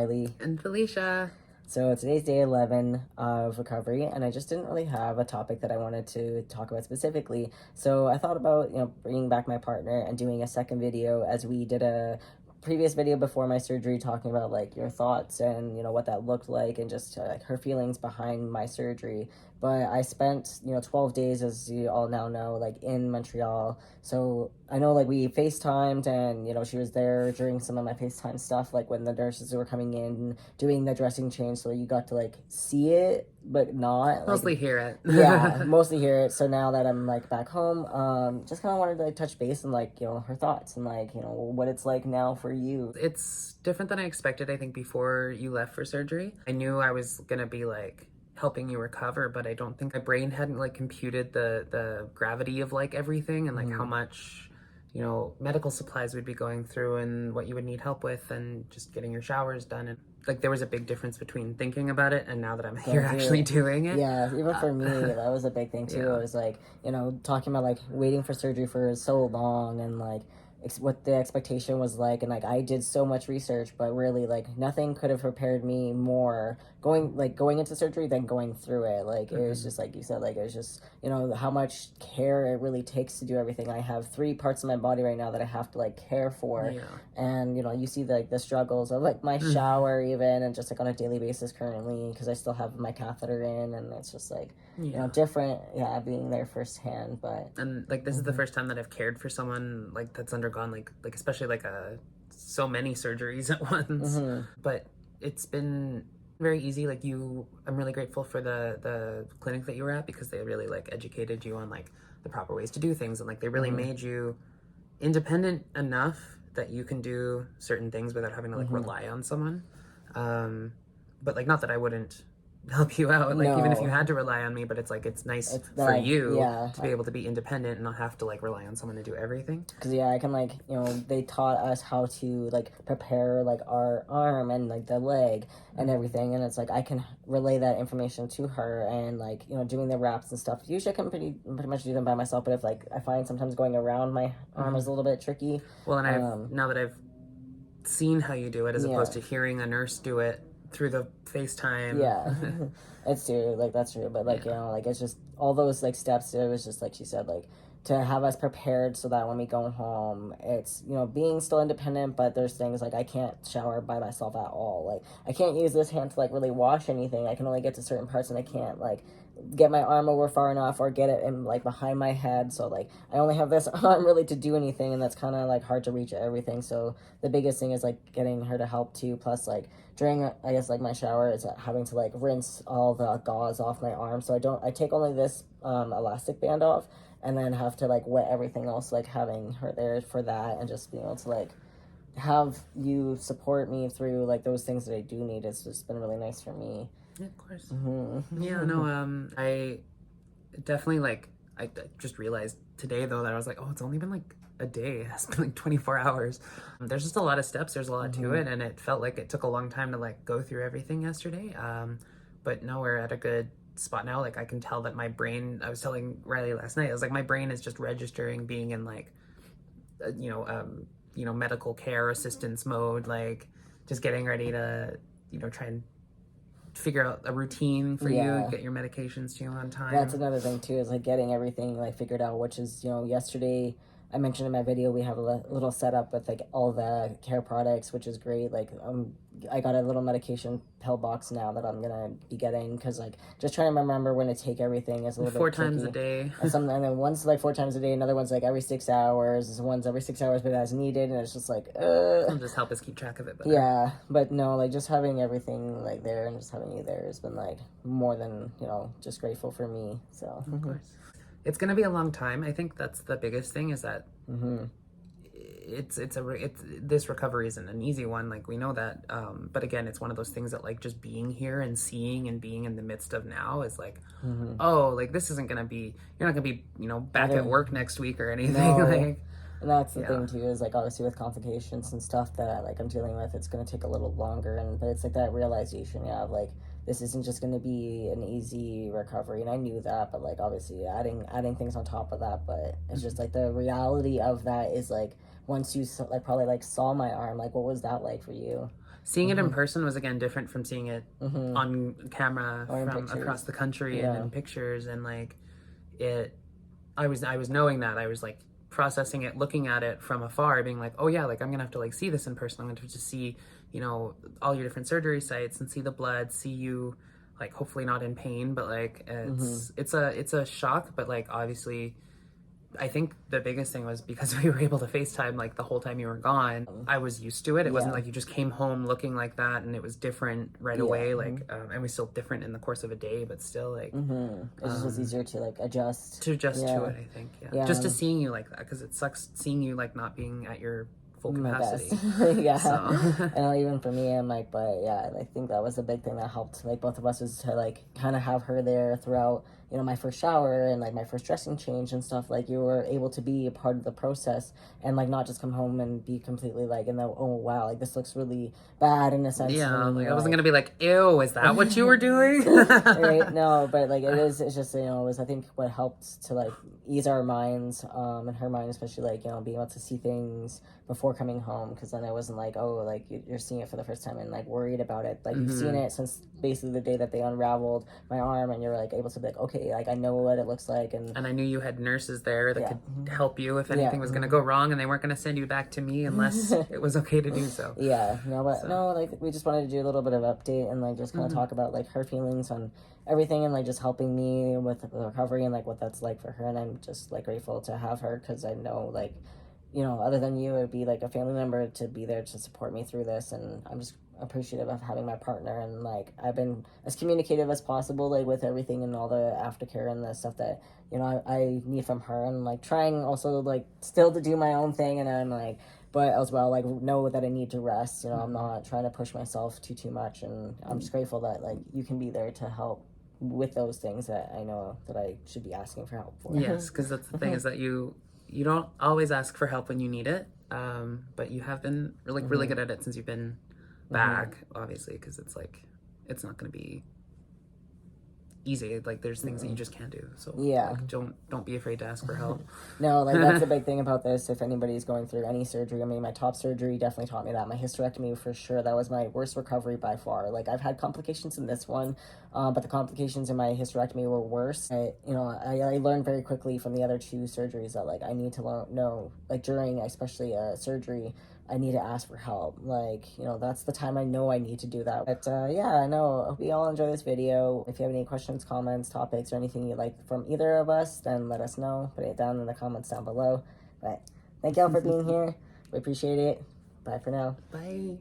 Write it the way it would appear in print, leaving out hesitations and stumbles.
Riley. And Felicia. So today's day 11 of recovery, and I just didn't really have a topic that I wanted to talk about specifically. So I thought about, bringing back my partner and doing a second video, as we did a previous video before my surgery talking about like your thoughts and what that looked like, and just like her feelings behind my surgery. But I spent 12 days, as you all now know, like in Montreal. So I know like we FaceTimed, and she was there during some of my FaceTime stuff, like when the nurses were coming in doing the dressing change, so you got to like see it but not Mostly hear it. Yeah, mostly hear it. So now that I'm like back home, just kind of wanted to like touch base and like her thoughts and like what it's like now for you. It's different than I expected. I think before you left for surgery, I knew I was gonna be like helping you recover, but I don't think my brain hadn't like computed the gravity of like everything, and like how much medical supplies we'd be going through and what you would need help with, and just getting your showers done. And like there was a big difference between thinking about it and now that I'm here actually doing it. Yeah, even for me, that was a big thing too. Yeah. It was like, talking about like waiting for surgery for so long, and like what the expectation was like, and like I did so much research, but really like nothing could have prepared me more going into surgery than going through it. Like it was just like you said, like it was just how much care it really takes to do everything. I have 3 parts of my body right now that I have to like care for, and you see like the struggles of like my shower even, and just like on a daily basis currently, because I still have my catheter in, and it's just like different, being there firsthand. But and like this is the first time that I've cared for someone like that's undergone like especially like so many surgeries at once. But it's been very easy. Like I'm really grateful for the clinic that you were at, because they really like educated you on like the proper ways to do things, and like they really made you independent enough that you can do certain things without having to like rely on someone. But like, not that I wouldn't help you out, like even if you had to rely on me, but it's like it's nice for you to be able to be independent and not have to like rely on someone to do everything. Because I can like they taught us how to like prepare like our arm and like the leg and everything, and it's like I can relay that information to her, and like doing the wraps and stuff. Usually I can pretty much do them by myself, but if like I find sometimes going around my arm is a little bit tricky. Well, and now that I've seen how you do it, as opposed to hearing a nurse do it through the FaceTime. It's true, like that's true, but like like it's just all those like steps. It was just like she said, like to have us prepared so that when we go home, it's being still independent, but there's things like I can't shower by myself at all. Like I can't use this hand to like really wash anything. I can only get to certain parts, and I can't like get my arm over far enough or get it in like behind my head, so like I only have this arm really to do anything, and that's kind of like hard to reach everything. So the biggest thing is like getting her to help too, plus like during I guess like my shower is having to like rinse all the gauze off my arm, so I take only this elastic band off, and then have to like wet everything else, like having her there for that, and just being able to like have you support me through like those things that I do need. It's just been really nice for me. Yeah, of course. Yeah, no, I definitely like I just realized today though that I was like, oh, it's only been like a day. It's been like 24 hours. There's just a lot of steps. There's a lot to it, and it felt like it took a long time to like go through everything yesterday. But no, we're at a good spot now. Like I can tell that my brain, I was telling Riley last night, I was like, my brain is just registering being in like medical care assistance mode, like just getting ready to try and figure out a routine for you, get your medications to you on time. That's another thing too, is like getting everything like figured out, which is yesterday I mentioned in my video we have a little setup with like all the care products, which is great. Like I got a little medication pill box now that I'm gonna be getting, because like just trying to remember when to take everything is a little 4 bit tricky. times a day. And then one's like 4 times a day, another one's like every 6 hours, one's every 6 hours but as needed, and it's just like It'll just help us keep track of it better. Yeah, but no, like just having everything like there and just having you there has been like more than just grateful for me. So of course. It's gonna be a long time. I think that's the biggest thing, is that this recovery isn't an easy one. Like we know that, but again, it's one of those things that like just being here and seeing and being in the midst of now is like, oh, like this isn't gonna be. You're not gonna be back at work next week or anything. No. Like, and that's the thing too, is like obviously with complications and stuff that like I'm dealing with, it's gonna take a little longer, but it's like that realization, of like this isn't just going to be an easy recovery, and I knew that, but like obviously adding things on top of that. But it's just like the reality of that is like once you like probably like saw my arm, like what was that like for you? seeing it in person was again different from seeing it on camera Or in from pictures. across the country and in pictures, and like it. I was knowing that I was like processing it, looking at it from afar, being like, oh yeah, like I'm gonna have to like see this in person. I'm gonna have to see, you know, all your different surgery sites and see the blood, see you, like hopefully not in pain, but like it's a shock, but like obviously I think the biggest thing was because we were able to FaceTime like the whole time you were gone. I was used to it. It wasn't like you just came home looking like that and it was different right away. Like, and we still different in the course of a day, but still like It just was easier to like adjust. To adjust to it, I think. Yeah. Just to seeing you like that, because it sucks seeing you like not being at your full capacity. Yeah. So. I know even for me, I'm like, but yeah, I think that was a big thing that helped like both of us is to like kind of have her there throughout, you know, my first shower and like my first dressing change and stuff. Like you were able to be a part of the process and like not just come home and be completely like in the, oh wow, like this looks really bad in a sense. Yeah, like I wasn't gonna be like, ew, is that what you were doing? Right? No, but like it's just, you know, it was I think what helped to like ease our minds, and her mind especially, like, you know, being able to see things before coming home, because then it wasn't like, oh, like you're seeing it for the first time and like worried about it. Like you've seen it since basically the day that they unraveled my arm, and you're like able to be like, okay, like I know what it looks like, and I knew you had nurses there that could help you if anything was gonna go wrong, and they weren't gonna send you back to me unless it was okay to do so. No, like we just wanted to do a little bit of update and like just kind of talk about like her feelings on everything and like just helping me with the recovery and like what that's like for her. And I'm just like grateful to have her, because I know, like, you know, other than you, it would be like a family member to be there to support me through this. And I'm just appreciative of having my partner, and like I've been as communicative as possible, like with everything and all the aftercare and the stuff that, you know, I need from her, and like trying also like still to do my own thing. And I'm like, but as well, like, know that I need to rest. You know, I'm not trying to push myself too much, and I'm just grateful that like you can be there to help with those things that I know that I should be asking for help for. Yes, because that's the thing is that you don't always ask for help when you need it, but you have been really good at it since you've been back, obviously, because it's like it's not going to be easy. Like there's things that you just can't do, so like, don't be afraid to ask for help. No, like that's the big thing about this. If anybody's going through any surgery, I mean, my top surgery definitely taught me that. My hysterectomy, for sure, that was my worst recovery by far. Like I've had complications in this one, but the complications in my hysterectomy were worse. I learned very quickly from the other two surgeries that like I need to know, like during especially surgery, I need to ask for help. Like, you know, that's the time I know I need to do that. But yeah, I know. I hope you all enjoy this video. If you have any questions, comments, topics, or anything you'd like from either of us, then let us know. Put it down in the comments down below. But thank y'all for being here. We appreciate it. Bye for now. Bye.